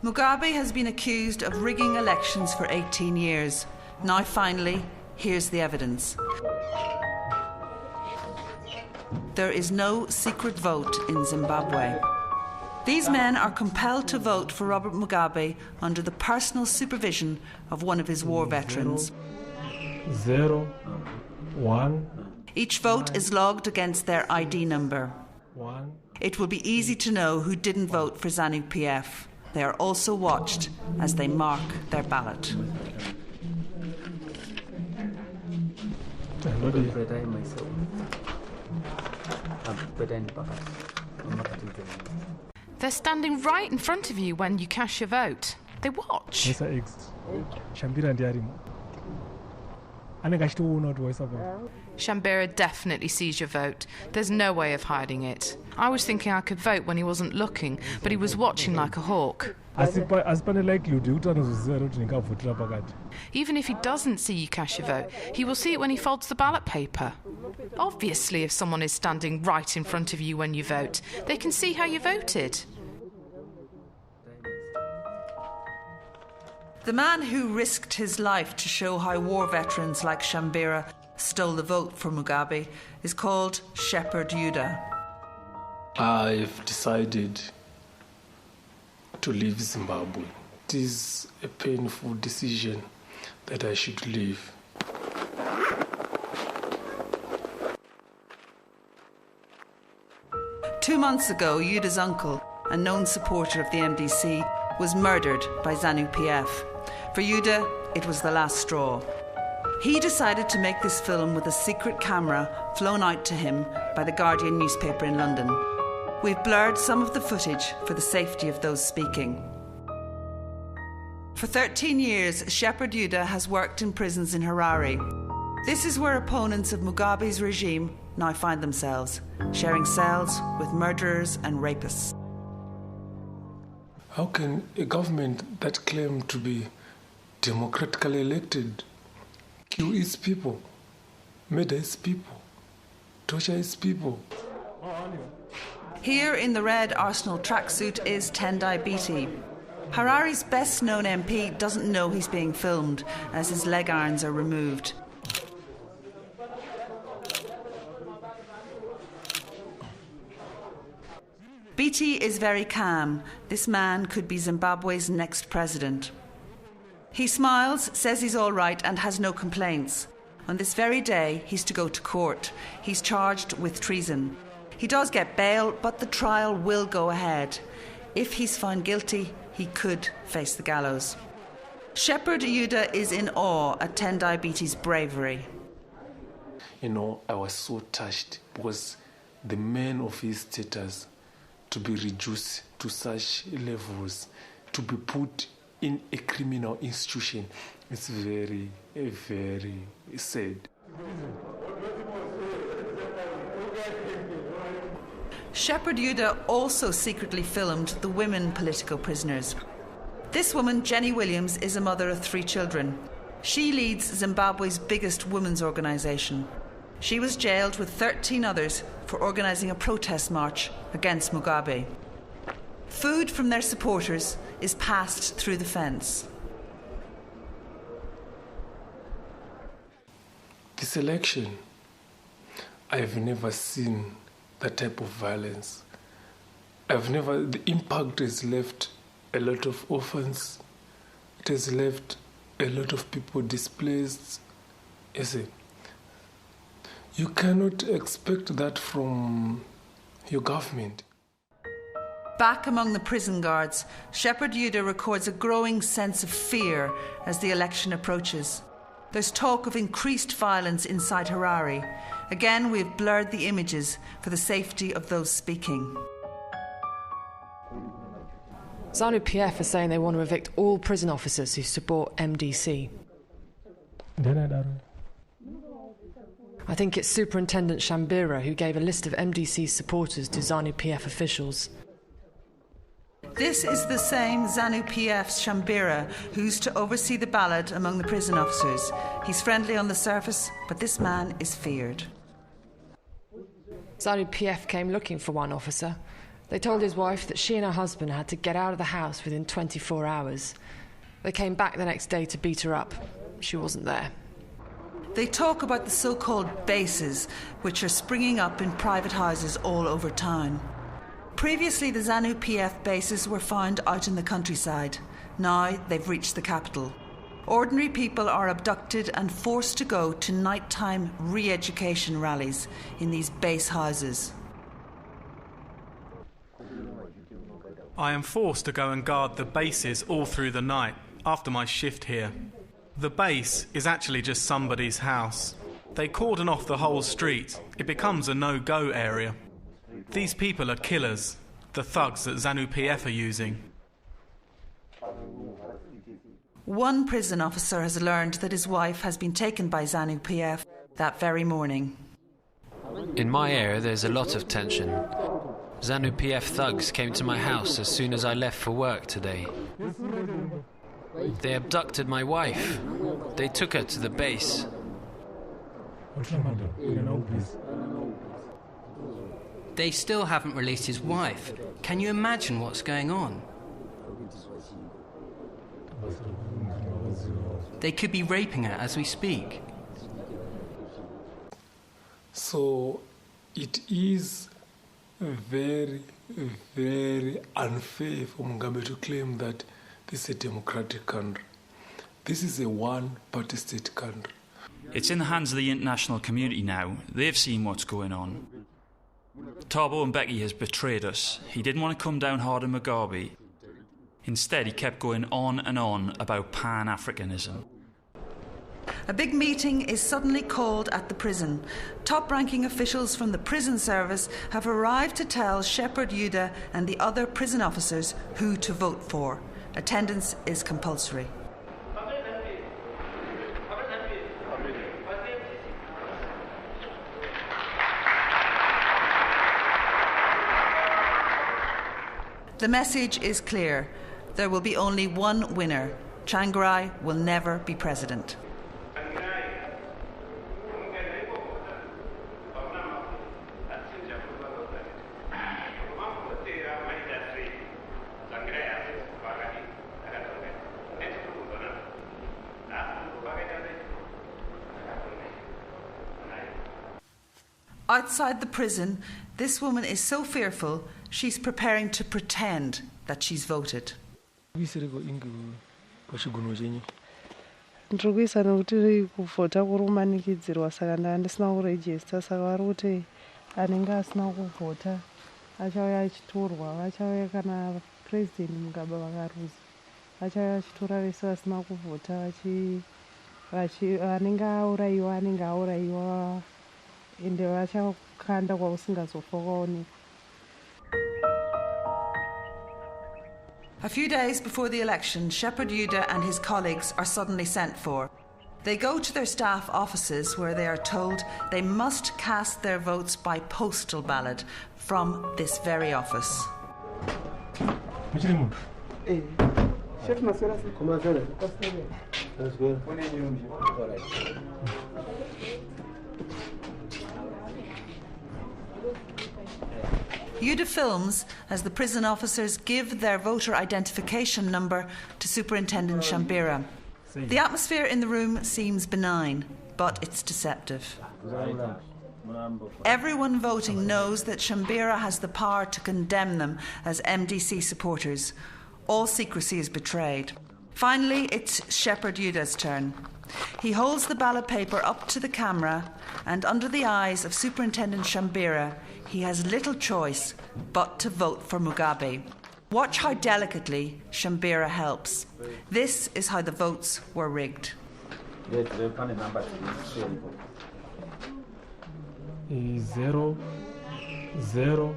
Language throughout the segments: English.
Mugabe has been accused of rigging elections for 18 years. Now finally, here's the evidence. There is no secret vote in Zimbabwe. These men are compelled to vote for Robert Mugabe under the personal supervision of one of his war veterans. 0, 1. Each vote is logged against their ID number. 1. It will be easy to know who didn't vote for ZANU-PF. They are also watched as they mark their ballot. They're standing right in front of you when you cast your vote. They watch. Shambira definitely sees your vote. There's no way of hiding it. I was thinking I could vote when he wasn't looking, but he was watching like a hawk. Even if he doesn't see you cast your vote, he will see it when he folds the ballot paper. Obviously, if someone is standing right in front of you when you vote, they can see how you voted. The man who risked his life to show how war veterans like Shambira stole the vote for Mugabe is called Shepherd Yuda. I've decided to leave Zimbabwe. It is a painful decision that I should leave. Two months ago, Yuda's uncle, a known supporter of the MDC, was murdered by ZANU-PF. For Yuda, it was the last straw. He decided to make this film with a secret camera flown out to him by the Guardian newspaper in London. We've blurred some of the footage for the safety of those speaking. For 13 years, Shepherd Yuda has worked in prisons in Harare. This is where opponents of Mugabe's regime now find themselves, sharing cells with murderers and rapists. How can a government that claims to be democratically elected kill its people, murder its people, torture its people? Here in the red Arsenal tracksuit is Tendai Biti. Harare's best-known MP doesn't know he's being filmed as his leg irons are removed. Biti is very calm. This man could be Zimbabwe's next president. He smiles, says he's all right and has no complaints. On this very day, he's to go to court. He's charged with treason. He does get bail, but the trial will go ahead. If he's found guilty, he could face the gallows. Shepherd Yuda is in awe at Tendai Biti's bravery. You know, I was so touched because the man of his status to be reduced to such levels, to be put in a criminal institution, it's very, very sad. Shepherd Yuda also secretly filmed the women political prisoners. This woman, Jenny Williams, is a mother of 3 children. She leads Zimbabwe's biggest women's organisation. She was jailed with 13 others for organising a protest march against Mugabe. Food from their supporters is passed through the fence. This election, I've never seen that type of violence. The impact has left a lot of orphans. It has left a lot of people displaced. You see, you cannot expect that from your government. Back among the prison guards, Shepherd Yuda records a growing sense of fear as the election approaches. There's talk of increased violence inside Harare. Again, we've blurred the images for the safety of those speaking. ZANU-PF are saying they want to evict all prison officers who support MDC. I think it's Superintendent Shambira who gave a list of MDC supporters to ZANU-PF officials. This is the same ZANU-PF's Shambira who's to oversee the ballot among the prison officers. He's friendly on the surface, but this man is feared. ZANU-PF came looking for one officer. They told his wife that she and her husband had to get out of the house within 24 hours. They came back the next day to beat her up. She wasn't there. They talk about the so-called bases, which are springing up in private houses all over town. Previously, the ZANU-PF bases were found out in the countryside. Now they've reached the capital. Ordinary people are abducted and forced to go to nighttime re-education rallies in these base houses. I am forced to go and guard the bases all through the night after my shift here. The base is actually just somebody's house. They cordon off the whole street. It becomes a no-go area. These people are killers, the thugs that ZANU-PF are using. One prison officer has learned that his wife has been taken by ZANU-PF that very morning. In my area, there's a lot of tension. ZANU-PF thugs came to my house as soon as I left for work today. They abducted my wife. They took her to the base. They still haven't released his wife. Can you imagine what's going on? They could be raping her as we speak. So it is very, very unfair for Mugabe to claim that this is a democratic country. This is a one-party state country. It's in the hands of the international community now. They've seen what's going on. Thabo Mbeki has betrayed us. He didn't want to come down hard on Mugabe. Instead, he kept going on and on about Pan-Africanism. A big meeting is suddenly called at the prison. Top-ranking officials from the prison service have arrived to tell Shepherd Yuda and the other prison officers who to vote for. Attendance is compulsory. The message is clear. There will be only one winner. Tsvangirai will never be president. Outside the prison, this woman is so fearful, she's preparing to pretend that she's voted. Ndiri kuisa nokuti kuvhota kuri kumanikidzirwa saka ndandisina kurejista saka vari kuti anenge asina kuvhota achauya achitorwa vachauya kana president Mugabe vakaruza vachauya vachitora vese vasina kuvhota anenge aurayiwa ende vachakanda kwausingazofa kwaoneka. A few days before the election, Shepherd Yuda and his colleagues are suddenly sent for. They go to their staff offices where they are told they must cast their votes by postal ballot from this very office. Yuda films as the prison officers give their voter identification number to Superintendent Shambira. The atmosphere in the room seems benign, but it's deceptive. Everyone voting knows that Shambira has the power to condemn them as MDC supporters. All secrecy is betrayed. Finally, it's Shepherd Yuda's turn. He holds the ballot paper up to the camera, and under the eyes of Superintendent Shambira, he has little choice but to vote for Mugabe. Watch how delicately Shambira helps. This is how the votes were rigged. 0, 0,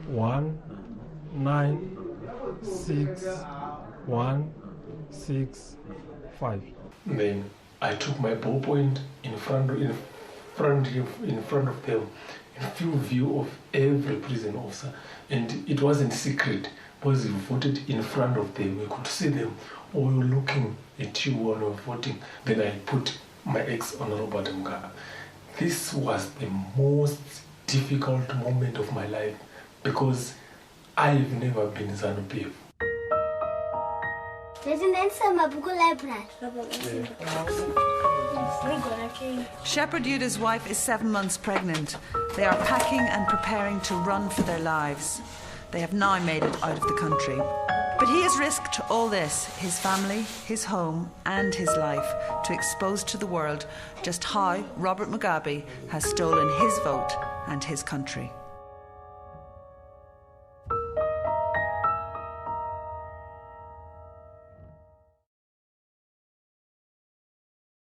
1, 9, 6, 1, 6, 5. Then I took my ballpoint in front of them, in full view of every prison officer, and it wasn't secret because we voted in front of them. We could see them all looking at you when we were voting. Then I put my X on Robert Mugabe. This was the most difficult moment of my life because I've never been ZANU-PF. Shepherd Yuda's wife is 7 months pregnant. They are packing and preparing to run for their lives. They have now made it out of the country. But he has risked all this, his family, his home and his life, to expose to the world just how Robert Mugabe has stolen his vote and his country.